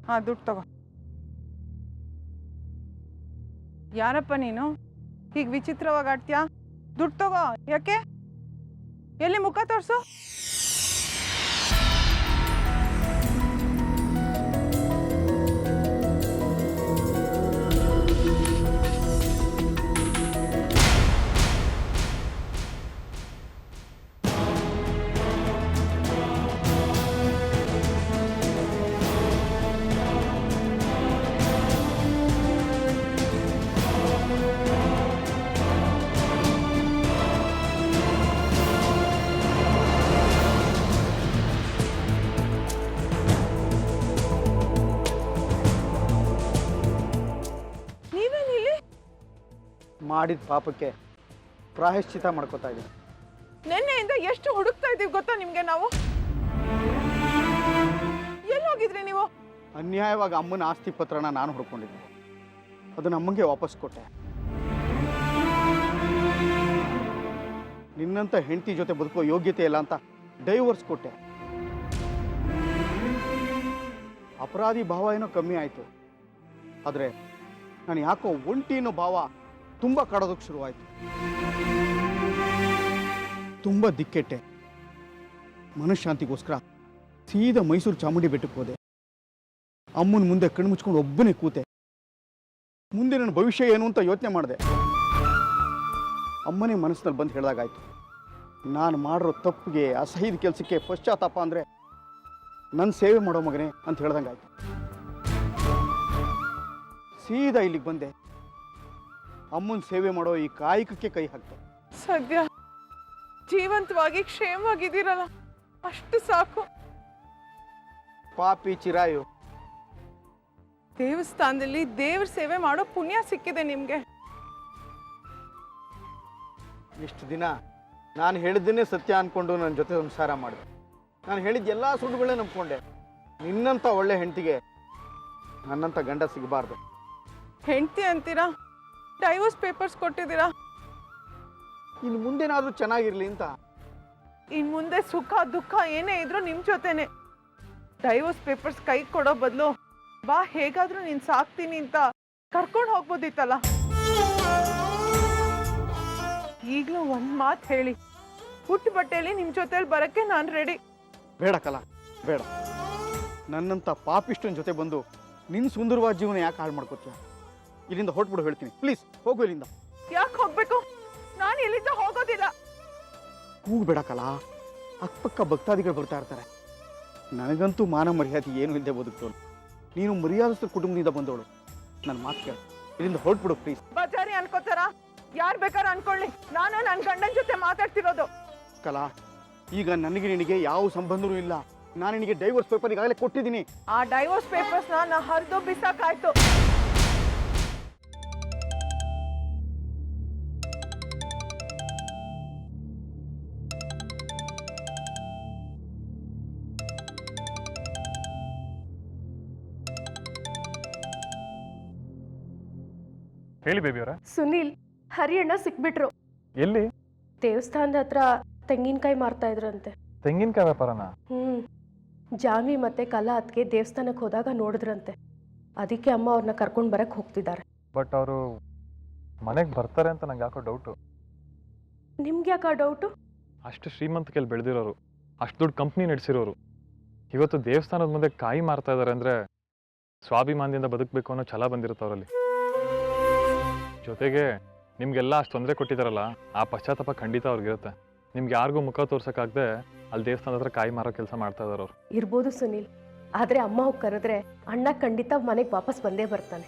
ಹಾಂ ದುಡ್ಡು ತಗೋ. ಯಾರಪ್ಪ ನೀನು ಹೀಗೆ ವಿಚಿತ್ರವಾಗಿ ಆಡ್ತೀಯಾ? ದುಡ್ಡು ತಗೋ. ಯಾಕೆ? ಎಲ್ಲಿ ಮುಖ ತೋರಿಸು. ಮಾಡಿದ ಪಾಪಕ್ಕೆ ಪ್ರಾಯಶ್ಚಿತ ಮಾಡ್ಕೋತಾ ಇದ್ದೀನಿ. ನಿನ್ನೆಯಿಂದ ಎಷ್ಟು ಹುಡುಕ್ತಾ ಇದೀವಿ ಗೊತ್ತಾ ನಿಮ್ಗೆ ನಾವು? ಎಲ್ಲಿ ಹೋಗಿದ್ರಿ ನೀವು? ಅನ್ಯಾಯವಾಗಿ ಅಮ್ಮನ ಆಸ್ತಿ ಪತ್ರನ ನಾನು ಹುಡ್ಕೊಂಡಿದ್ದೆ. ಅದನ್ನ ಅಮ್ಮಂಗೆ ವಾಪಸ್ ಕೊಟ್ಟೆ. ನಿನ್ನಂತ ಹೆಂಡತಿ ಜೊತೆ ಬದುಕೋ ಯೋಗ್ಯತೆ ಇಲ್ಲ ಅಂತ ಡೈವರ್ಸ್ ಕೊಟ್ಟೆ. ಅಪರಾಧಿ ಭಾವ ಏನೋ ಕಮ್ಮಿ ಆಯಿತು, ಆದರೆ ನಾನು ಯಾಕೋ ಒಂಟಿ ಅನ್ನೋ ಭಾವ ತುಂಬ ಕಾಡೋದಕ್ಕೆ ಶುರುವಾಯಿತು. ತುಂಬ ದಿಕ್ಕೆಟ್ಟೆ. ಮನಃಶಾಂತಿಗೋಸ್ಕರ ಸೀದಾ ಮೈಸೂರು ಚಾಮುಂಡಿ ಬೆಟ್ಟಕ್ಕೆ ಹೋದೆ. ಅಮ್ಮನ ಮುಂದೆ ಕಣ್ಣು ಮುಚ್ಕೊಂಡು ಒಬ್ಬನೇ ಕೂತೆ. ಮುಂದೆ ನನ್ನ ಭವಿಷ್ಯ ಏನು ಅಂತ ಯೋಚನೆ ಮಾಡಿದೆ. ಅಮ್ಮನೇ ಮನಸ್ಸಿನಲ್ಲಿ ಬಂದು ಹೇಳಿದಾಗಾಯ್ತು, ನಾನು ಮಾಡಿರೋ ತಪ್ಪಿಗೆ, ಅಸಹ್ಯದ ಕೆಲಸಕ್ಕೆ ಪಶ್ಚಾತ್ತಾಪ ಅಂದರೆ ನನ್ನ ಸೇವೆ ಮಾಡೋ ಮಗನೇ ಅಂತ ಹೇಳ್ದಂಗಾಯ್ತು. ಸೀದಾ ಇಲ್ಲಿಗೆ ಬಂದೆ. ಅಮ್ಮನ ಸೇವೆ ಮಾಡೋ ಈ ಕಾಯಕಕ್ಕೆ ಕೈ ಹಾಕ್ತೆ. ಸದ್ಯ ಜೀವಂತವಾಗಿ ಕ್ಷೇಮವಾಗಿದ್ದೀರಲ್ಲ, ಅಷ್ಟು ಸಾಕು. ಪಾಪಿ ಚಿರಾಯು. ದೇವಸ್ಥಾನದಲ್ಲಿ ದೇವ್ರ ಸೇವೆ ಮಾಡೋ ಪುಣ್ಯ ಸಿಕ್ಕಿದೆ ನಿಮ್ಗೆ. ಇಷ್ಟು ದಿನ ನಾನು ಹೇಳಿದ್ದನ್ನೇ ಸತ್ಯ ಅನ್ಕೊಂಡು ನನ್ನ ಜೊತೆ ಸಂಸಾರ ಮಾಡಿದೆ. ನಾನು ಹೇಳಿದ ಎಲ್ಲ ಸುಳ್ಳುಗಳೇ ನಂಬ್ಕೊಂಡೆ. ನಿನ್ನಂಥ ಒಳ್ಳೆ ಹೆಂಡತಿಗೆ ನನ್ನಂಥ ಗಂಡ ಸಿಗಬಾರ್ದು. ಹೆಂಡತಿ ಅಂತೀರಾ? ಡೈವೋರ್ಸ್ ಪೇಪರ್ಸ್ ಕೊಟ್ಟಿದ್ದೀರಾ? ಇನ್ನು ಮುಂದೇನಾದ್ರೂ ಚೆನ್ನಾಗಿರ್ಲಿ ಅಂತ. ಇನ್ ಮುಂದೆ ಸುಖ ದುಃಖ ಏನೇ ಇದ್ರು ನಿಮ್ ಜೊತೆನೆ. ಡೈವೋರ್ಸ್ ಪೇಪರ್ಸ್ ಕೈ ಕೊಡೋ ಬದಲು ಬಾ ಹೇಗಾದ್ರೂ ನೀನ್ ಸಾಕ್ತೀನಿ ಅಂತ ಕರ್ಕೊಂಡು ಹೋಗ್ಬೋದಿತ್ತಲ್ಲ. ಈಗ್ಲೂ ಒಂದ್ ಮಾತು ಹೇಳಿ, ಹುಟ್ಟು ಬಟ್ಟೆಯಲ್ಲಿ ನಿಮ್ ಜೊತೆಲಿ ಬರಕ್ಕೆ ನಾನು ರೆಡಿ. ಬೇಡ ಕಲಾ, ಬೇಡ. ನನ್ನಂಥ ಪಾಪಿಷ್ಟನ ಜೊತೆ ಬಂದು ನಿನ್ನ ಸುಂದರವಾದ ಜೀವನ ಯಾಕೆ ಹಾಳು ಮಾಡ್ಕೋತೀಯ? ಇಲ್ಲಿಂದ ಹೊರಟ್ಬಿಡು ಹೇಳ್ತೀನಿ. ಪ್ಲೀಸ್ ಹೋಗು ಇಲ್ಲಿಂದ. ಯಾಕೆ ಹೋಗ್ಬೇಕು? ನಾನು ಇಲ್ಲಿಂದ ಹೋಗೋದಿಲ್ಲ. ಕೂಗಬೇಡ ಕಲಾ, ಅಕ್ಕಪಕ್ಕ ಭಕ್ತಾದಿಗಳು ಬರ್ತಾ ಇರ್ತಾರೆ. ನನಗಂತೂ ಮಾನ ಮರ್ಯಾದೆ ಏನು ಇಲ್ಲದೆ ಬದುಕ್ತವಳು. ನೀನು ಮರ್ಯಾದಸ್ಥ ಕುಟುಂಬದಿಂದ ಬಂದವಳು. ನನ್ನ ಮಾತು ಕೇಳು, ಇಲ್ಲಿಂದ ಹೊರಟ್ಬಿಡು ಪ್ಲೀಸ್. ಬಜಾರಿ ಅನ್ಕೋತಾರ? ಯಾರು ಬೇಕಾದ್ರೆ ಅನ್ಕೊಳ್ಳಿ, ನಾನು ನನ್ನ ಗಂಡನ ಜೊತೆ ಮಾತಾಡ್ತಿರೋದು. ಕಲಾ, ಈಗ ನನಗೆ ನಿನಗೆ ಯಾವ ಸಂಬಂಧವೂ ಇಲ್ಲ. ನಾನು ನಿನಗೆ ಡೈವೋರ್ಸ್ ಪೇಪರ್ ಈಗಾಗಲೇ ಕೊಟ್ಟಿದ್ದೀನಿ. ಆ ಡೈವೋರ್ಸ್ ಪೇಪರ್ಸ್ನ ನಾ ಹರಿದು ಬಿಸಾಕಾಯ್ತು. ಹೇಳಿ ಬೇಬಿ ಅವರ. ಸುನೀಲ್, ಹರಿಯಣ್ಣ ಸಿಕ್ಬಿಟ್ರು. ಎಲ್ಲಿ? ದೇವಸ್ಥಾನದ ಹತ್ರ ತೆಂಗಿನಕಾಯಿ ಮಾರ್ತಾ ಇದ್ರಂತೆ. ತೆಂಗಿನಕಾಯಿ ವ್ಯಾಪಾರನ? ಜಾನ್ವಿ ಮತ್ತೆ ಕಲಾ ಅತ್ಗೆ ದೇವಸ್ಥಾನಕ್ಕೆ ಹೋದಾಗ ನೋಡಿದ್ರಂತೆ. ಅದಕ್ಕೆ ಅಮ್ಮ ಅವ್ರನ್ನ ಕರ್ಕೊಂಡು ಬರಕ್ಕೆ ಹೋಗ್ತಿದ್ದಾರೆ. ಬಟ್ ಅವರು ಮನೆಗೆ ಬರ್ತಾರೆ ಅಂತ ನಂಗೆ ಯಾಕೋ ಡೌಟು. ನಿಮ್ಗೆ ಯಾಕೆ ಆ ಡೌಟು? ಅಷ್ಟು ಶ್ರೀಮಂತಿಕೆಯಲ್ಲಿ ಬೆಳೆದಿರೋರು, ಅಷ್ಟು ದೊಡ್ಡ ಕಂಪ್ನಿ ನಡೆಸಿರೋರು, ಇವತ್ತು ದೇವಸ್ಥಾನದ ಮುಂದೆ ಕಾಯಿ ಮಾರ್ತಾ ಇದ್ದಾರೆ ಅಂದರೆ ಸ್ವಾಭಿಮಾನದಿಂದ ಬದುಕಬೇಕು ಅನ್ನೋ ಛಲ ಬಂದಿರುತ್ತೆ ಅವರಲ್ಲಿ. ಜೊತೆಗೆ ನಿಮಗೆಲ್ಲ ಅಷ್ಟು ತೊಂದರೆ ಕೊಟ್ಟಿದ್ದಾರಲ್ಲ, ಆ ಪಶ್ಚಾತ್ತಾಪ ಖಂಡಿತ ಅವ್ರಿಗಿರುತ್ತೆ. ನಿಮ್ಗೆ ಯಾರಿಗೂ ಮುಖ ತೋರ್ಸೋಕ್ಕಾಗದೆ ಅಲ್ಲಿ ದೇವಸ್ಥಾನದ ಹತ್ರ ಕಾಯಿ ಮಾರೋ ಕೆಲಸ ಮಾಡ್ತಾ ಇದ್ದಾರೆ ಅವರು. ಇರ್ಬೋದು ಸುನೀಲ್, ಆದರೆ ಅಮ್ಮ ಹೋಗಿ ಕರೆದ್ರೆ ಅಣ್ಣ ಖಂಡಿತ ಮನೆಗೆ ವಾಪಸ್ ಬಂದೇ ಬರ್ತಾನೆ.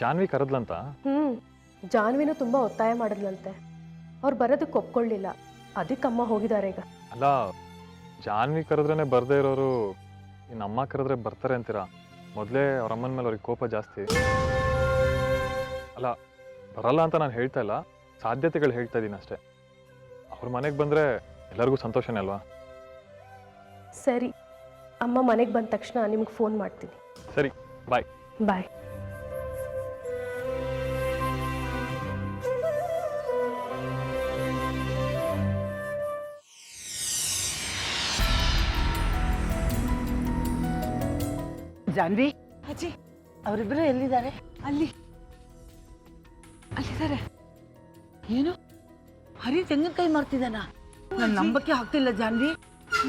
ಜಾನ್ವಿ ಕರೆದ್ಲಂತ? ಜಾನ್ವಿನೂ ತುಂಬ ಒತ್ತಾಯ ಮಾಡಿದ್ಲಂತೆ. ಅವ್ರು ಬರೋದಕ್ಕೆ ಒಪ್ಕೊಳ್ಳಿಲ್ಲ, ಅದಕ್ಕೆ ಅಮ್ಮ ಹೋಗಿದ್ದಾರೆ ಈಗ. ಅಲ್ಲ, ಜಾನ್ವಿ ಕರೆದ್ರೇ ಬರದೇ ಇರೋರು ಇನ್ನು ಅಮ್ಮ ಕರೆದ್ರೆ ಬರ್ತಾರೆ ಅಂತೀರಾ? ಮೊದಲೇ ಅವ್ರ ಅಮ್ಮನ ಮೇಲೆ ಅವ್ರಿಗೆ ಕೋಪ ಜಾಸ್ತಿ. ಅಲ್ಲ, ಬರಲ್ಲ ಅಂತ ನಾನು ಹೇಳ್ತಾ ಇಲ್ಲ, ಸಾಧ್ಯತೆಗಳು ಹೇಳ್ತಾ ಇದ್ದೀನಿ ಅಷ್ಟೇ. ಅವ್ರ ಮನೆಗೆ ಬಂದರೆ ಎಲ್ಲರಿಗೂ ಸಂತೋಷನೇ ಅಲ್ವಾ? ಸರಿ, ಅಮ್ಮ ಮನೆಗೆ ಬಂದ ತಕ್ಷಣ ನಿಮ್ಗೆ ಫೋನ್ ಮಾಡ್ತೀನಿ. ಸರಿ, ಬಾಯ್. ಬಾಯ್. ಜಾನ್ವಿ, ಅಜ್ಜಿ ಅವರಿಬ್ಬರು ಎಲ್ಲಿದ್ದಾರೆ? ಅಲ್ಲಿದ್ದಾರೆ. ಏನು ಹರಿ ತೆಂಗಿನಕಾಯಿ ಮಾಡ್ತಿದ್ದಾನ? ನಾನು ನಂಬಕ್ಕೆ ಆಗ್ತಿಲ್ಲ ಜಾನ್ವಿ.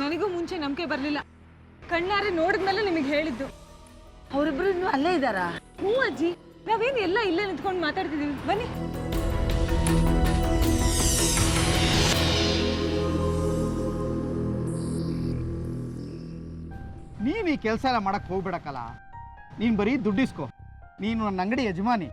ನನಗೂ ಮುಂಚೆ ನಂಬಿಕೆ ಬರಲಿಲ್ಲ. ಕಣ್ಣಾರೆ ನೋಡಿದ್ಮೇಲೆ ನಿಮಗೆ ಹೇಳಿದ್ದು. ಅವರಿಬ್ಬರು ಇನ್ನೂ ಅಲ್ಲೇ ಇದ್ದಾರಾ? ಹ್ಞೂ ಅಜ್ಜಿ, ನಾವೇನು ಎಲ್ಲ ಇಲ್ಲೇ ನಿಂತ್ಕೊಂಡು ಮಾತಾಡ್ತಿದ್ದೀವಿ. ಬನ್ನಿ. ನೀನು ಈ ಕೆಲಸ ಎಲ್ಲ ಮಾಡಕ್ಕೆ ಹೋಗ್ಬೇಡಕ್ಕಲ್ಲ. ನೀನು ಬರೀ ದುಡ್ಡಿಸ್ಕೊ. ನೀನು ನನ್ನ ಅಂಗಡಿ ಯಜಮಾನಿ.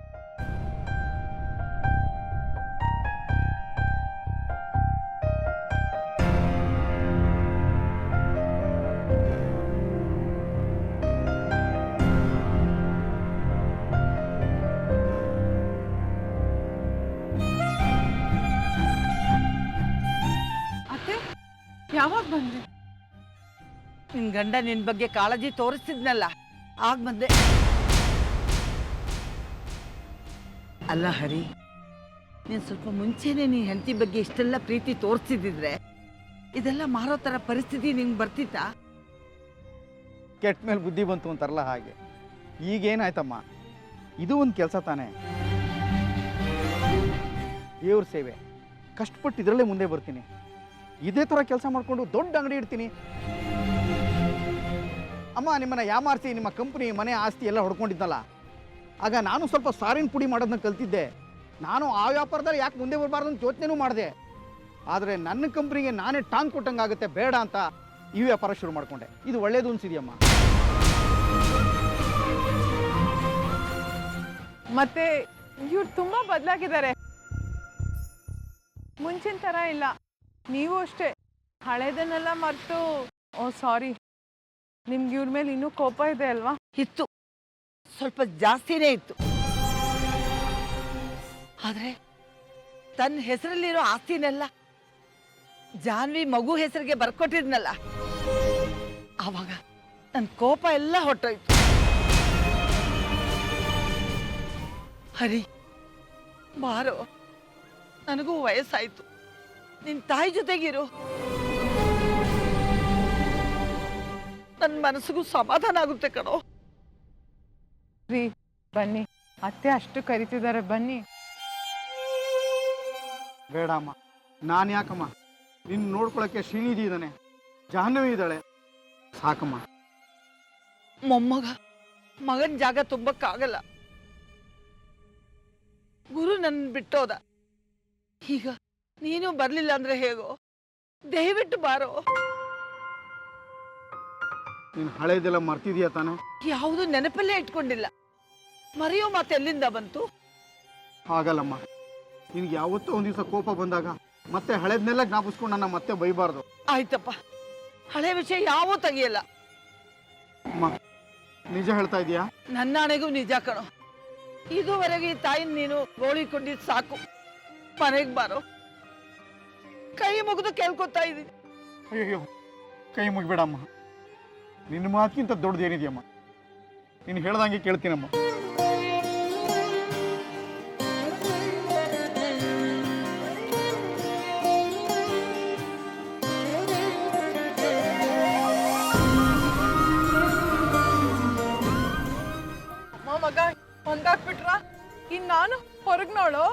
ಅತ್ತೆ ಯಾವಾಗ ಬಂದ್ರಿ? ನಿನ್ ಗಂಡ ನಿನ್ ಬಗ್ಗೆ ಕಾಳಜಿ ತೋರಿಸ್ತಿದ್ನಲ್ಲ, ಆಗ ಬಂದೆ. ಅಲ್ಲ ಹರಿ, ನೀನ್ ಸ್ವಲ್ಪ ಮುಂಚೆನೆ ನೀನ್ ಹೆಂಡತಿ ಬಗ್ಗೆ ಇಷ್ಟೆಲ್ಲ ಪ್ರೀತಿ ತೋರಿಸ್ತಿದ್ರೆ ಇದೆಲ್ಲ ಮಾರೋ ತರ ಪರಿಸ್ಥಿತಿ ನಿಂಗೆ ಬರ್ತಿತ್ತಾ? ಕೆಟ್ಟ ಮೇಲೆ ಬುದ್ಧಿ ಬಂತು ಅಂತಾರಲ್ಲ ಹಾಗೆ. ಈಗೇನಾಯ್ತಮ್ಮ, ಇದು ಒಂದು ಕೆಲಸ ತಾನೇ. ದೇವ್ರ ಸೇವೆ, ಕಷ್ಟಪಟ್ಟು ಇದರಲ್ಲೇ ಮುಂದೆ ಬರ್ತೀನಿ. ಇದೇ ಥರ ಕೆಲಸ ಮಾಡಿಕೊಂಡು ದೊಡ್ಡ ಅಂಗಡಿ ಇಡ್ತೀನಿ. ಅಮ್ಮ, ನಿಮ್ಮನ್ನ ಯಾಮಾರಿಸಿ ನಿಮ್ಮ ಕಂಪ್ನಿ ಮನೆ ಆಸ್ತಿ ಎಲ್ಲ ಹೊಡ್ಕೊಂಡಿದ್ದಲ್ಲ, ಆಗ ನಾನು ಸ್ವಲ್ಪ ಸಾರಿನ ಪುಡಿ ಮಾಡೋದನ್ನ ಕಲ್ತಿದ್ದೆ. ನಾನು ಆ ವ್ಯಾಪಾರದಲ್ಲಿ ಯಾಕೆ ಮುಂದೆ ಬರಬಾರ್ದು ಅಂತ ಯೋಚನೆನೂ ಮಾಡಿದೆ. ಆದರೆ ನನ್ನ ಕಂಪ್ನಿಗೆ ನಾನೇ ಟಾಂಗ್ ಕೊಟ್ಟಂಗಾಗುತ್ತೆ, ಬೇಡ ಅಂತ ಈ ವ್ಯಾಪಾರ ಶುರು ಮಾಡಿಕೊಂಡೆ. ಇದು ಒಳ್ಳೇದು ಅನ್ಸಿದೆಯಮ್ಮ. ಮತ್ತೆ ಇವ್ರು ತುಂಬಾ ಬದಲಾಗಿದ್ದಾರೆ. ಮುಂಚಿನ ಥರ ಇಲ್ಲ. ನೀವು ಅಷ್ಟೇ ಹಳೇದನ್ನೆಲ್ಲ ಮರೆತು. ಓ ಸಾರಿ, ನಿಮ್ಗೆ ಇವ್ರ ಮೇಲೆ ಇನ್ನೂ ಕೋಪ ಇದೆ ಅಲ್ವಾ? ಇತ್ತು, ಸ್ವಲ್ಪ ಜಾಸ್ತಿನೇ ಇತ್ತು. ಆದ್ರೆ ತನ್ನ ಹೆಸರಲ್ಲಿರೋ ಆಸ್ತಿನೆಲ್ಲ ಜಾನ್ವಿ ಮಗು ಹೆಸರಿಗೆ ಬರ್ಕೊಟ್ಟಿದ್ನಲ್ಲ, ಆವಾಗ ನನ್ನ ಕೋಪ ಎಲ್ಲ ಹೊಟ್ಟೋಯ್ತು. ಹರಿ ಬಾರೋ, ನನಗೂ ವಯಸ್ಸಾಯ್ತು, ನಿನ್ ತಾಯಿ ಜೊತೆಗಿರು. ನನ್ನ ಮನಸ್ಸಿಗೂ ಸಮಾಧಾನ ಆಗುತ್ತೆ ಕಣೋ. ರೀ ಬನ್ನಿ, ಅತ್ತೆ ಅಷ್ಟು ಕರಿತಿದ್ದಾರೆ, ಬನ್ನಿ. ಬೇಡಮ್ಮ, ನಾನು ಯಾಕಮ್ಮ? ನಿನ್ನ ನೋಡ್ಕೊಳಕ್ಕೆ ಶ್ರೀನಿಧಿ ಇದ್ದಾನೆ, ಜಾಹ್ನವಿ ಇದ್ದಾಳೆ, ಸಾಕಮ್ಮ. ಮಗನ ಜಾಗ ತುಂಬಕ್ಕಾಗಲ್ಲ. ಗುರು ನನ್ನ ಬಿಟ್ಟೋದ. ಈಗ ನೀನು ಬರ್ಲಿಲ್ಲ ಅಂದ್ರೆ ಹೇಗೋ? ದಯವಿಟ್ಟು ಬಾರೋ. ನೀನು ಹಳೇದೆಲ್ಲ ಮರ್ತಿದೀಯ ತಾನೆ? ಯಾವುದು ನೆನಪಲ್ಲೇ ಇಟ್ಕೊಂಡಿಲ್ಲ. ಮರೆಯೋ ಮಾತು ಎಲ್ಲಿಂದ ಬಂತು? ಹಾಗಲ್ಲಮ್ಮ, ನಿನ್ಗೆ ಯಾವತ್ತೋ ಒಂದ್ ದಿವಸ ಕೋಪ ಬಂದಾಗ ಮತ್ತೆ ಹಳೇದ್ನೆಲ್ಲ ಜ್ಞಾಪಿಸ್ಕೊಂಡು ನನ್ನ ಮತ್ತೆ ಬೈಬಾರ್ದು. ಆಯ್ತಪ್ಪ, ಹಳೆ ವಿಷಯ ಯಾವೂ ತೆಗಿಯಲ್ಲ. ಅಮ್ಮ, ನಿಜ ಹೇಳ್ತಾ ಇದೀಯಾ? ನನ್ನ ಆಣೆಗೂ ನಿಜ ಕಣೋ. ಇದುವರೆಗೆ ಈ ತಾಯಿನ ನೀನು ಗೋಳಿಕೊಂಡಿದ್ ಸಾಕು. ಮನೆಗೆ ಬಾರೋ, ಕೈ ಮುಗಿದು ಕೇಳ್ಕೊತಾ ಇದ್ದೀನಿ. ಅಯ್ಯೋ, ಕೈ ಮುಗಿಬೇಡಮ್ಮ. ನಿನ್ನ ಮಾತಿಗಿಂತ ದೊಡ್ಡದೇನಿದೆಯಮ್ಮ. ನೀನು ಹೇಳ್ದಂಗೆ ಕೇಳ್ತೀನಮ್ಮ. ಮಗ ಹಂಗಾಕ್ಬಿಟ್ರ? ಇನ್ ನಾನು ಹೊರಗ್ ನೋಡು.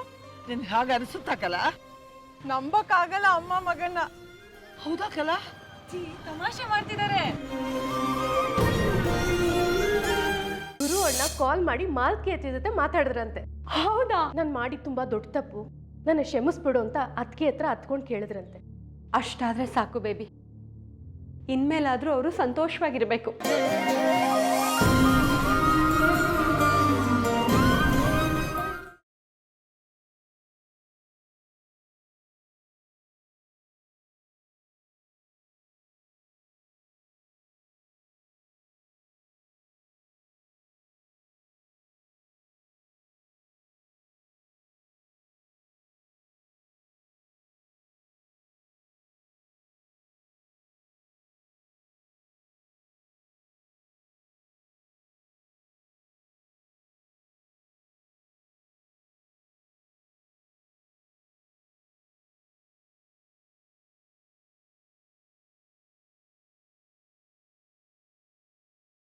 ನಿನ್ ಹಾಗೆ ಅನಿಸುತ್ತಾಕಲ್ಲ? ನಂಬಕ್ಕಾಗಲ್ಲ ಅಮ್ಮ ಮಗನ್ನ. ಹೌದಾ ಕಲ? ತಮಾಷೆ ಮಾಡ್ತಿದ್ದಾರೆ. ಗುರು ಅಣ್ಣ ಕಾಲ್ ಮಾಡಿ ಮಾಲ್ಕಿ ಅತ್ತಿ ಜೊತೆ ಮಾತಾಡಿದ್ರಂತೆ. ಹೌದಾ? ನಾನು ಮಾಡಿ ತುಂಬಾ ದೊಡ್ಡ ತಪ್ಪು, ನನ್ನ ಕ್ಷಮಿಸ್ಬಿಡು ಅಂತ ಅತ್ತಿಗೆ ಹತ್ರ ಹತ್ಕೊಂಡು ಕೇಳಿದ್ರಂತೆ. ಅಷ್ಟಾದ್ರೆ ಸಾಕು ಬೇಬಿ. ಇನ್ಮೇಲಾದ್ರೂ ಅವರು ಸಂತೋಷವಾಗಿರ್ಬೇಕು.